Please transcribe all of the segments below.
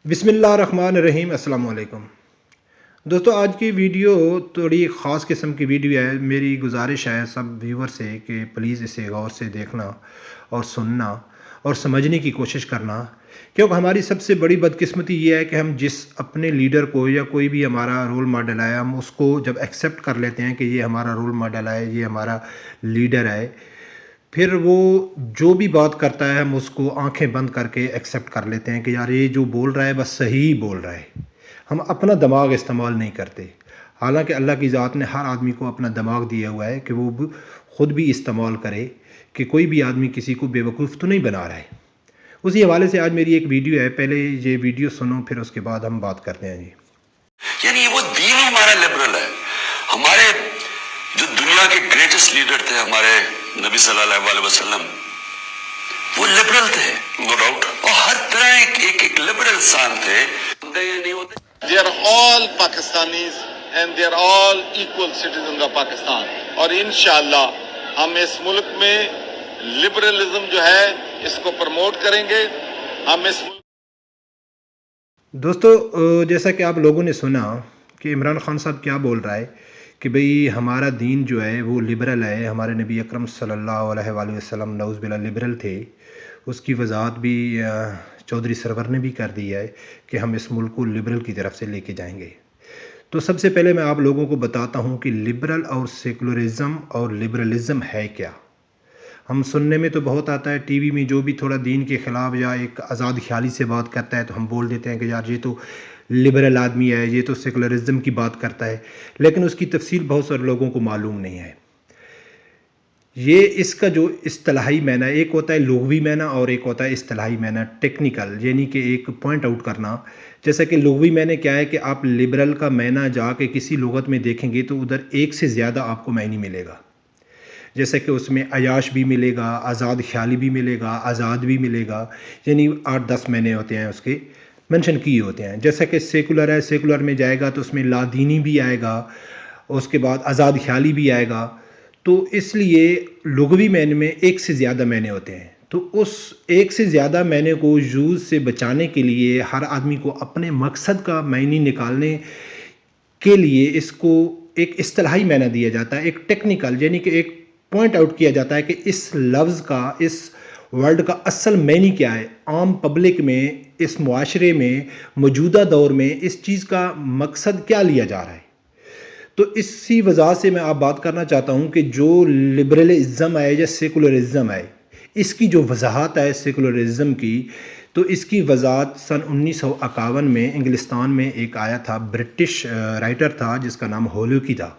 بسم اللہ الرحمن الرحیم۔ السلام علیکم دوستو، آج کی ویڈیو تھوڑی خاص قسم کی ویڈیو ہے۔ میری گزارش ہے سب ویور سے کہ پلیز اسے غور سے دیکھنا اور سننا اور سمجھنے کی کوشش کرنا، کیونکہ ہماری سب سے بڑی بدقسمتی یہ ہے کہ ہم جس اپنے لیڈر کو یا کوئی بھی ہمارا رول ماڈل ہے، ہم اس کو جب ایکسیپٹ کر لیتے ہیں کہ یہ ہمارا رول ماڈل ہے، یہ ہمارا لیڈر ہے، پھر وہ جو بھی بات کرتا ہے ہم اس کو آنکھیں بند کر کے ایکسیپٹ کر لیتے ہیں کہ یار یہ جو بول رہا ہے بس صحیح بول رہا ہے۔ ہم اپنا دماغ استعمال نہیں کرتے، حالانکہ اللہ کی ذات نے ہر آدمی کو اپنا دماغ دیا ہوا ہے کہ وہ خود بھی استعمال کرے، کہ کوئی بھی آدمی کسی کو بے وقوف تو نہیں بنا رہا ہے۔ اسی حوالے سے آج میری ایک ویڈیو ہے، پہلے یہ ویڈیو سنو پھر اس کے بعد ہم بات کرتے ہیں۔ یعنی وہ دین ہی ہمارا لبرل ہے۔ ہمارے جو دنیا کے گریٹسٹ لیڈر تھے ہمارے نبی صلی اللہ علیہ وسلم، وہ لبرل تھے، نو ڈاؤٹ، اور ہر طرح ایک لبرل انسان تھے۔ They are all Pakistanis and they are all equal citizens of Pakistan. اور انشاءاللہ ہم اس ملک میں لبرلزم جو ہے اس کو پروموٹ کریں گے۔ ہم اس ملک دوستو، جیسا کہ آپ لوگوں نے سنا کہ عمران خان صاحب کیا بول رہا ہے کہ بھئی ہمارا دین جو ہے وہ لبرل ہے۔ ہمارے نبی اکرم صلی اللہ علیہ وآلہ وسلم نعوذ باللہ لبرل تھے۔ اس کی وضاحت بھی چودھری سرور نے بھی کر دی ہے کہ ہم اس ملک کو لبرل کی طرف سے لے کے جائیں گے۔ تو سب سے پہلے میں آپ لوگوں کو بتاتا ہوں کہ لبرل اور سیکولرزم اور لبرلزم ہے کیا۔ ہم سننے میں تو بہت آتا ہے، ٹی وی میں جو بھی تھوڑا دین کے خلاف یا ایک آزاد خیالی سے بات کرتا ہے تو ہم بول دیتے ہیں کہ یار یہ تو لبرل آدمی ہے، یہ تو سیکولرزم کی بات کرتا ہے، لیکن اس کی تفصیل بہت سارے لوگوں کو معلوم نہیں ہے۔ یہ اس کا جو اصطلاحی معنی، ایک ہوتا ہے لغوی معنی اور ایک ہوتا ہے اصطلاحی معنی ٹیکنیکل، یعنی کہ ایک پوائنٹ آؤٹ کرنا۔ جیسا کہ لغوی معنی کیا ہے کہ آپ لبرل کا معنی جا کے کسی لغت میں دیکھیں گے تو ادھر ایک سے زیادہ آپ کو معنی ملے گا، جیسے کہ اس میں عیاش بھی ملے گا، آزاد خیالی بھی ملے گا، آزاد بھی ملے گا، یعنی 8-10 معنی ہوتے ہیں اس کے منشن کیے ہوتے ہیں۔ جیسا کہ سیکولر ہے، سیکولر میں جائے گا تو اس میں لا دینی بھی آئے گا، اس کے بعد آزاد خیالی بھی آئے گا۔ تو اس لیے لغوی معنی میں ایک سے زیادہ معنی ہوتے ہیں۔ تو اس ایک سے زیادہ معنی کو یوز سے بچانے کے لیے ہر آدمی کو اپنے مقصد کا معنی نکالنے کے لیے اس کو ایک اصطلاحی معنی دیا جاتا ہے، ایک ٹیکنیکل، یعنی کہ ایک پوائنٹ آؤٹ کیا جاتا ہے کہ اس لفظ کا، اس ورڈ کا اصل معنی کیا ہے۔ عام پبلک میں، اس معاشرے میں، موجودہ دور میں اس چیز کا مقصد کیا لیا جا رہا ہے۔ تو اسی وجہ سے میں آپ بات کرنا چاہتا ہوں کہ جو لبرلزم ہے یا سیکولرزم ہے، اس کی جو وضاحت ہے سیکولرزم کی، تو اس کی وضاحت سن 1951 میں انگلستان میں ایک آیا تھا، برٹش رائٹر تھا جس کا نام ہولوکی تھا۔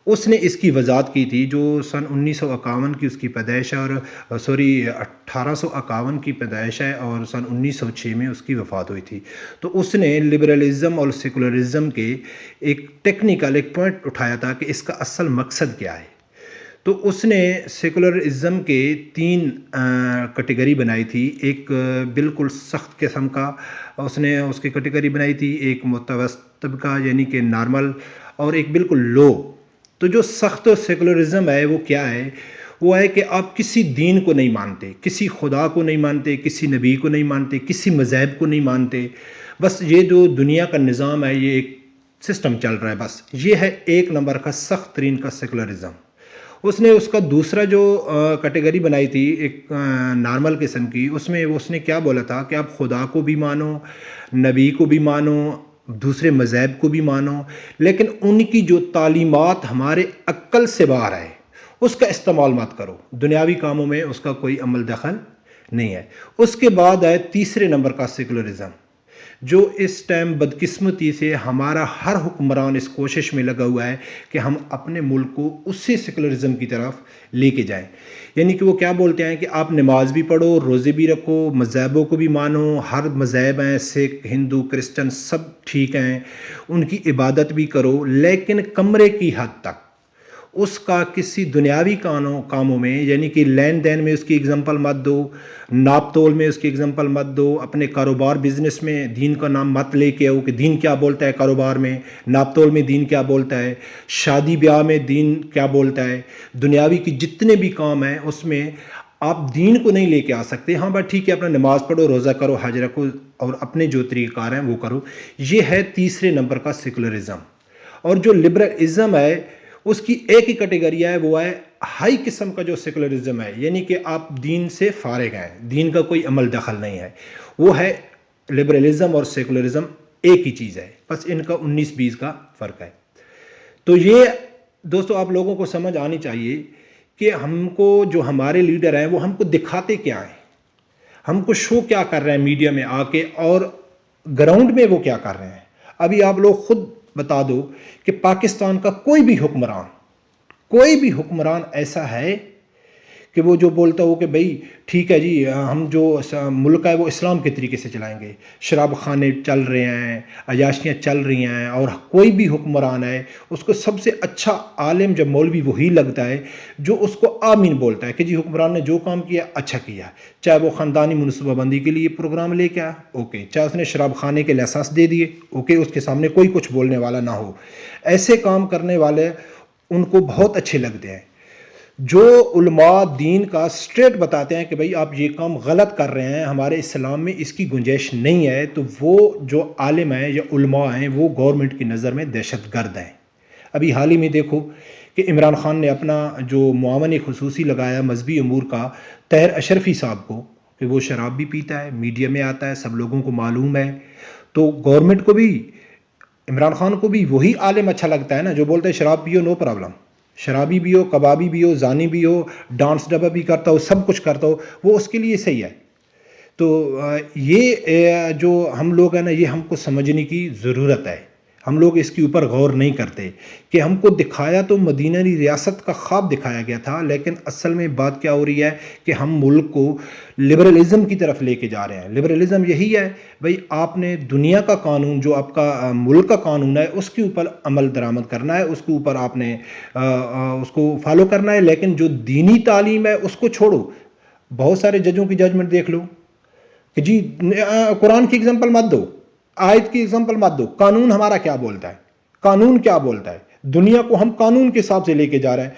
اس نے اس کی وضاحت کی تھی، جو سن 1951 کی اس کی پیدائش ہے، اور 1851 کی پیدائش ہے اور سن 1906 میں اس کی وفات ہوئی تھی۔ تو اس نے لبرلزم اور سیکولرزم کے ایک ٹیکنیکل ایک پوائنٹ اٹھایا تھا کہ اس کا اصل مقصد کیا ہے۔ تو اس نے سیکولرزم کے 3 کیٹیگری بنائی تھی۔ ایک بالکل سخت قسم کا اس نے اس کی کیٹیگری بنائی تھی، ایک متوسط طبقہ یعنی کہ نارمل، اور ایک بالکل لو۔ تو جو سخت سیکولرزم ہے وہ کیا ہے؟ وہ ہے کہ آپ کسی دین کو نہیں مانتے، کسی خدا کو نہیں مانتے، کسی نبی کو نہیں مانتے، کسی مذہب کو نہیں مانتے، بس یہ جو دنیا کا نظام ہے یہ ایک سسٹم چل رہا ہے، بس یہ ہے 1 نمبر کا سخت ترین کا سیکولرزم۔ اس نے اس کا دوسرا جو کیٹیگری بنائی تھی ایک نارمل قسم کی، اس میں اس نے کیا بولا تھا کہ آپ خدا کو بھی مانو، نبی کو بھی مانو، دوسرے مذہب کو بھی مانو، لیکن ان کی جو تعلیمات ہمارے عقل سے باہر ہے اس کا استعمال مت کرو، دنیاوی کاموں میں اس کا کوئی عمل دخل نہیں ہے۔ اس کے بعد ہے تیسرے نمبر کا سیکولرزم، جو اس ٹائم بدقسمتی سے ہمارا ہر حکمران اس کوشش میں لگا ہوا ہے کہ ہم اپنے ملک کو اسی سیکولرزم کی طرف لے کے جائیں۔ یعنی کہ وہ کیا بولتے ہیں کہ آپ نماز بھی پڑھو، روزے بھی رکھو، مذہبوں کو بھی مانو، ہر مذہب ہیں، سکھ، ہندو، کرسچن سب ٹھیک ہیں، ان کی عبادت بھی کرو، لیکن کمرے کی حد تک۔ اس کا کسی دنیاوی کاموں میں، یعنی کہ لین دین میں اس کی اگزامپل مت دو، ناپ تول میں اس کی اگزامپل مت دو، اپنے کاروبار بزنس میں دین کا نام مت لے کے آؤ کہ دین کیا بولتا ہے، کاروبار میں ناپ تول میں دین کیا بولتا ہے، شادی بیاہ میں دین کیا بولتا ہے، دنیاوی کی جتنے بھی کام ہیں اس میں آپ دین کو نہیں لے کے آ سکتے. ہاں بات ٹھیک ہے، اپنا نماز پڑھو، روزہ کرو، حج رکھو اور اپنے جو طریقہ کار ہیں وہ کرو. یہ ہے تیسرے نمبر کا سیکولرزم. اور جو لبرلزم ہے اس کی ایک ہی کیٹیگری ہے، وہ ہے ہائی قسم کا جو سیکولرزم ہے، یعنی کہ آپ دین سے فارغ ہیں، دین کا کوئی عمل دخل نہیں ہے. وہ ہے لبرلزم اور سیکولرزم ایک ہی چیز ہے، بس ان کا 19-20 کا فرق ہے. تو یہ دوستو آپ لوگوں کو سمجھ آنی چاہیے کہ ہم کو جو ہمارے لیڈر ہیں وہ ہم کو دکھاتے کیا ہیں، ہم کو شو کیا کر رہے ہیں میڈیا میں آ کے، اور گراؤنڈ میں وہ کیا کر رہے ہیں. ابھی آپ لوگ خود بتا دو کہ پاکستان کا کوئی بھی حکمران ایسا ہے کہ وہ جو بولتا ہو کہ بھئی ٹھیک ہے جی ہم جو ملک ہے وہ اسلام کے طریقے سے چلائیں گے، شراب خانے چل رہے ہیں، عیاشیاں چل رہی ہیں، اور کوئی بھی حکمران ہے اس کو سب سے اچھا عالم جب مولوی وہی لگتا ہے جو اس کو آمین بولتا ہے کہ جی حکمران نے جو کام کیا اچھا کیا، چاہے وہ خاندانی منصوبہ بندی کے لیے پروگرام لے کے آیا اوکے، چاہے اس نے شراب خانے کے لائسنس دے دیے اوکے، اس کے سامنے کوئی کچھ بولنے والا نہ ہو. ایسے کام کرنے والے ان کو بہت اچھے لگتے ہیں. جو علماء دین کا اسٹریٹ بتاتے ہیں کہ بھئی آپ یہ کام غلط کر رہے ہیں، ہمارے اسلام میں اس کی گنجائش نہیں ہے، تو وہ جو عالم ہیں یا علماء ہیں وہ گورنمنٹ کی نظر میں دہشت گرد ہیں. ابھی حال ہی میں دیکھو کہ عمران خان نے اپنا جو معاون خصوصی لگایا مذہبی امور کا طاہر اشرفی صاحب کو، کہ وہ شراب بھی پیتا ہے، میڈیا میں آتا ہے، سب لوگوں کو معلوم ہے. تو گورنمنٹ کو بھی، عمران خان کو بھی وہی عالم اچھا لگتا ہے نا جو بولتا ہے شراب پیو نو پرابلم، شرابی بھی ہو، کبابی بھی ہو، زانی بھی ہو، ڈانس ڈبا بھی کرتا ہو، سب کچھ کرتا ہو، وہ اس کے لیے صحیح ہے. تو یہ جو ہم لوگ ہیں نا، یہ ہم کو سمجھنے کی ضرورت ہے. ہم لوگ اس کے اوپر غور نہیں کرتے کہ ہم کو دکھایا تو مدینہ ریاست کا خواب دکھایا گیا تھا، لیکن اصل میں بات کیا ہو رہی ہے کہ ہم ملک کو لبرلزم کی طرف لے کے جا رہے ہیں. لبرلزم یہی ہے بھئی آپ نے دنیا کا قانون جو آپ کا ملک کا قانون ہے اس کے اوپر عمل درآمد کرنا ہے، اس کے اوپر آپ نے اس کو فالو کرنا ہے، لیکن جو دینی تعلیم ہے اس کو چھوڑو. بہت سارے ججوں کی ججمنٹ دیکھ لو کہ جی قرآن کی اگزامپل مت دو، آیت کی اگزامپل مت دو، قانون ہمارا کیا بولتا ہے، قانون کیا بولتا ہے، دنیا کو ہم قانون کے حساب سے لے کے جا رہے ہیں.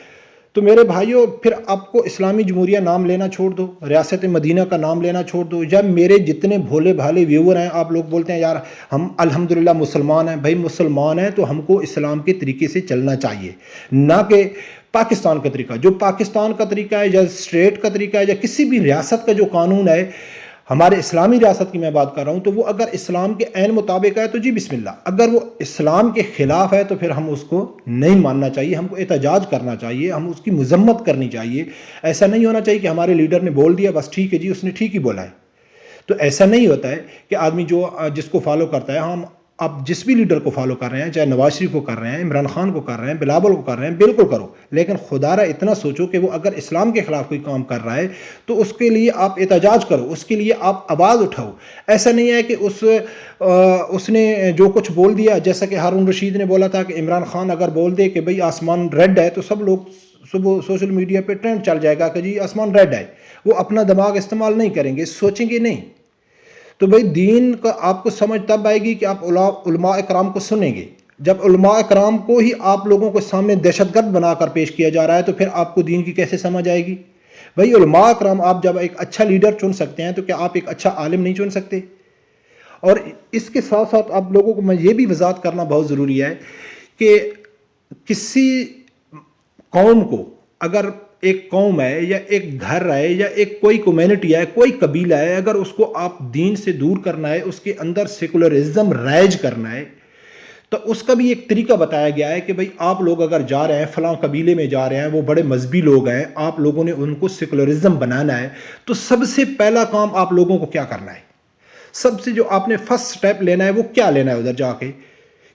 تو میرے بھائیوں پھر آپ کو اسلامی جمہوریہ نام لینا چھوڑ دو، ریاست مدینہ کا نام لینا چھوڑ دو. جب میرے جتنے بھولے بھالے ویور ہیں، آپ لوگ بولتے ہیں یار ہم الحمدللہ مسلمان ہیں، بھائی مسلمان ہیں تو ہم کو اسلام کے طریقے سے چلنا چاہیے، نہ کہ پاکستان کا طریقہ. جو پاکستان کا طریقہ ہے یا اسٹیٹ کا طریقہ ہے یا کسی بھی ریاست کا جو قانون ہے، ہمارے اسلامی ریاست کی میں بات کر رہا ہوں، تو وہ اگر اسلام کے عین مطابق ہے تو جی بسم اللہ، اگر وہ اسلام کے خلاف ہے تو پھر ہم اس کو نہیں ماننا چاہیے، ہم کو احتجاج کرنا چاہیے، ہم اس کی مذمت کرنی چاہیے. ایسا نہیں ہونا چاہیے کہ ہمارے لیڈر نے بول دیا بس ٹھیک ہے جی اس نے ٹھیک ہی بولا ہے. تو ایسا نہیں ہوتا ہے کہ آدمی جو جس کو فالو کرتا ہے، ہم آپ جس بھی لیڈر کو فالو کر رہے ہیں، چاہے نواز شریف کو کر رہے ہیں، عمران خان کو کر رہے ہیں، بلاول کو کر رہے ہیں، بالکل کرو، لیکن خدا را اتنا سوچو کہ وہ اگر اسلام کے خلاف کوئی کام کر رہا ہے تو اس کے لیے آپ احتجاج کرو، اس کے لیے آپ آواز اٹھاؤ. ایسا نہیں ہے کہ اس نے جو کچھ بول دیا، جیسا کہ ہارون رشید نے بولا تھا کہ عمران خان اگر بول دے کہ بھئی آسمان ریڈ ہے تو سب لوگ صبح سوشل میڈیا پہ ٹرینڈ چل جائے گا کہ جی آسمان ریڈ ہے. وہ اپنا دماغ استعمال نہیں کریں گے، سوچیں گے نہیں. تو بھئی دین کا آپ کو سمجھ تب آئے گی کہ آپ علماء اکرام کو سنیں گے. جب علماء اکرام کو ہی آپ لوگوں کو سامنے دہشت گرد بنا کر پیش کیا جا رہا ہے تو پھر آپ کو دین کی کیسے سمجھ آئے گی؟ بھئی علماء اکرام، آپ جب ایک اچھا لیڈر چن سکتے ہیں تو کیا آپ ایک اچھا عالم نہیں چن سکتے؟ اور اس کے ساتھ ساتھ آپ لوگوں کو میں یہ بھی وضاحت کرنا بہت ضروری ہے کہ کسی قوم کو، اگر ایک قوم ہے یا ایک گھر ہے یا ایک کوئی کمیونٹی ہے، کوئی قبیلہ ہے، اگر اس کو آپ دین سے دور کرنا ہے، اس کے اندر سیکولرزم رائج کرنا ہے، تو اس کا بھی ایک طریقہ بتایا گیا ہے کہ بھئی آپ لوگ اگر جا رہے ہیں فلاں قبیلے میں جا رہے ہیں، وہ بڑے مذہبی لوگ ہیں، آپ لوگوں نے ان کو سیکولرزم بنانا ہے، تو سب سے پہلا کام آپ لوگوں کو کیا کرنا ہے؟ سب سے جو آپ نے فرسٹ سٹیپ لینا ہے وہ کیا لینا ہے ادھر جا کے؟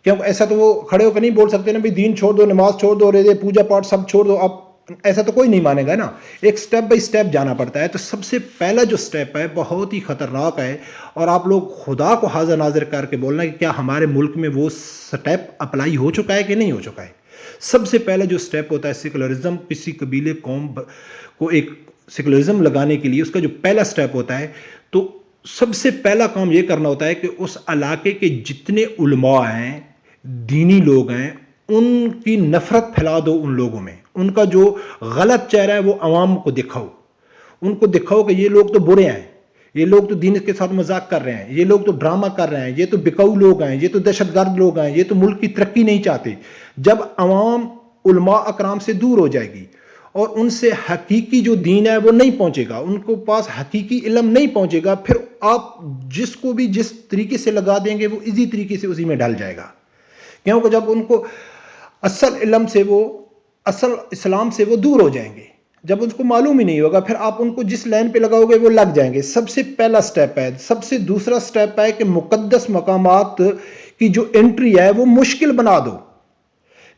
کیونکہ ایسا تو وہ کھڑے ہو کے نہیں بول سکتے نا بھی دین چھوڑ دو، نماز چھوڑ دو، روزے پوجا پاٹ سب چھوڑ دو. اب ایسا تو کوئی نہیں مانے گا نا، ایک سٹیپ بائی سٹیپ جانا پڑتا ہے. تو سب سے پہلا جو سٹیپ ہے بہت ہی خطرناک ہے، اور آپ لوگ خدا کو حاضر ناظر کر کے بولنا کہ کیا ہمارے ملک میں وہ سٹیپ اپلائی ہو چکا ہے کہ نہیں ہو چکا ہے. سب سے پہلا جو سٹیپ ہوتا ہے سیکولرزم، کسی قبیلے قوم کو ایک سیکولرزم لگانے کے لیے اس کا جو پہلا سٹیپ ہوتا ہے، تو سب سے پہلا کام یہ کرنا ہوتا ہے کہ اس علاقے کے جتنے علماء ہیں، دینی لوگ ہیں، ان کی نفرت پھیلا دو ان لوگوں میں، ان کا جو غلط چہرہ ہے وہ عوام کو دکھاؤ، ان کو دکھاؤ کہ یہ لوگ تو برے ہیں، یہ لوگ تو دین کے ساتھ مذاق کر رہے ہیں، یہ لوگ تو ڈرامہ کر رہے ہیں، یہ تو بکاؤ لوگ ہیں، یہ تو دہشت گرد لوگ ہیں، یہ تو ملک کی ترقی نہیں چاہتے. جب عوام علماء اکرام سے دور ہو جائے گی اور ان سے حقیقی جو دین ہے وہ نہیں پہنچے گا، ان کو پاس حقیقی علم نہیں پہنچے گا، پھر آپ جس کو بھی جس طریقے سے لگا دیں گے وہ اسی طریقے سے اسی میں ڈل جائے گا. کیونکہ جب ان کو اصل علم سے وہ اصل اسلام سے وہ دور ہو جائیں گے، جب ان کو معلوم ہی نہیں ہوگا، پھر آپ ان کو جس لائن پہ لگاؤ گے وہ لگ جائیں گے. سب سے پہلا سٹیپ ہے، سب سے دوسرا سٹیپ ہے کہ مقدس مقامات کی جو انٹری ہے وہ مشکل بنا دو.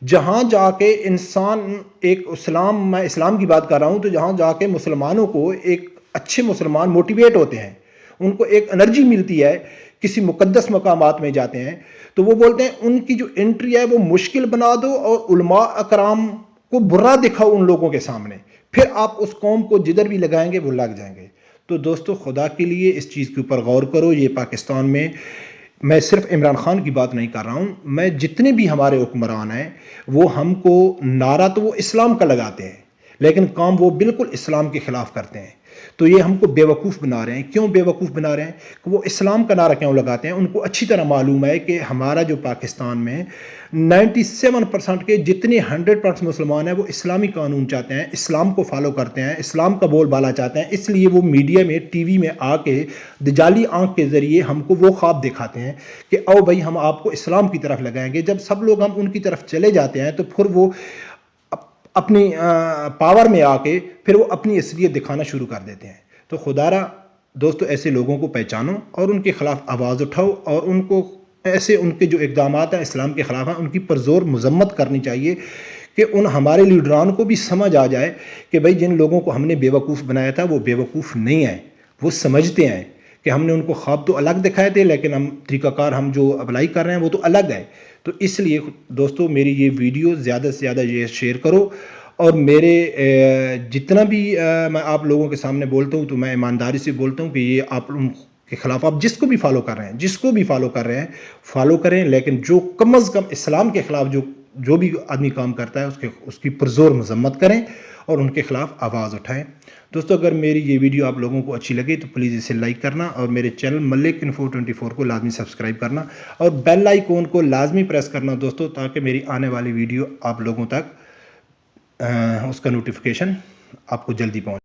جہاں جا کے انسان ایک میں اسلام کی بات کر رہا ہوں، تو جہاں جا کے مسلمانوں کو ایک اچھے مسلمان موٹیویٹ ہوتے ہیں، ان کو ایک انرجی ملتی ہے، کسی مقدس مقامات میں جاتے ہیں تو وہ بولتے ہیں ان کی جو انٹری ہے وہ مشکل بنا دو اور علماء اکرام کو برا دکھاؤ ان لوگوں کے سامنے، پھر آپ اس قوم کو جدھر بھی لگائیں گے وہ لگ جائیں گے. تو دوستو خدا کے لیے اس چیز کے اوپر غور کرو. یہ پاکستان میں صرف عمران خان کی بات نہیں کر رہا ہوں، میں جتنے بھی ہمارے حکمران ہیں وہ ہم کو نعرہ تو وہ اسلام کا لگاتے ہیں لیکن کام وہ بالکل اسلام کے خلاف کرتے ہیں. تو یہ ہم کو بیوقوف بنا رہے ہیں. کیوں بیوقوف بنا رہے ہیں؟ کہ وہ اسلام کا نعرہ کیوں لگاتے ہیں؟ ان کو اچھی طرح معلوم ہے کہ ہمارا جو پاکستان میں 97% کے جتنے 100% مسلمان ہیں وہ اسلامی قانون چاہتے ہیں، اسلام کو فالو کرتے ہیں، اسلام کا بول بالا چاہتے ہیں. اس لیے وہ میڈیا میں ٹی وی میں آ کے دجالی آنکھ کے ذریعے ہم کو وہ خواب دکھاتے ہیں کہ او بھائی ہم آپ کو اسلام کی طرف لگائیں گے. جب سب لوگ ہم ان کی طرف چلے جاتے ہیں تو پھر وہ اپنی پاور میں آ کے پھر وہ اپنی اصلیت دکھانا شروع کر دیتے ہیں. تو خدا را دوستو ایسے لوگوں کو پہچانو اور ان کے خلاف آواز اٹھاؤ اور ان کو ایسے ان کے جو اقدامات ہیں اسلام کے خلاف ہیں ان کی پرزور مذمت کرنی چاہیے کہ ان ہمارے لیڈران کو بھی سمجھ آ جائے کہ بھائی جن لوگوں کو ہم نے بیوقوف بنایا تھا وہ بیوقوف نہیں ہیں، وہ سمجھتے ہیں کہ ہم نے ان کو خواب تو الگ دکھائے تھے لیکن ہم طریقہ کار ہم جو اپلائی کر رہے ہیں وہ تو الگ ہے. تو اس لیے دوستو میری یہ ویڈیو زیادہ سے زیادہ یہ شیئر کرو اور میرے جتنا بھی میں آپ لوگوں کے سامنے بولتا ہوں تو میں ایمانداری سے بولتا ہوں کہ یہ آپ ان کے خلاف آپ جس کو بھی فالو کر رہے ہیں فالو کریں، لیکن جو کم از کم اسلام کے خلاف جو بھی آدمی کام کرتا ہے اس کی پرزور مذمت کریں اور ان کے خلاف آواز اٹھائیں. دوستو اگر میری یہ ویڈیو آپ لوگوں کو اچھی لگے تو پلیز اسے لائک کرنا اور میرے چینل ملک انفو 24 کو لازمی سبسکرائب کرنا اور بیل آئیکن کو لازمی پریس کرنا دوستو، تاکہ میری آنے والی ویڈیو آپ لوگوں تک اس کا نوٹیفیکیشن آپ کو جلدی پہنچ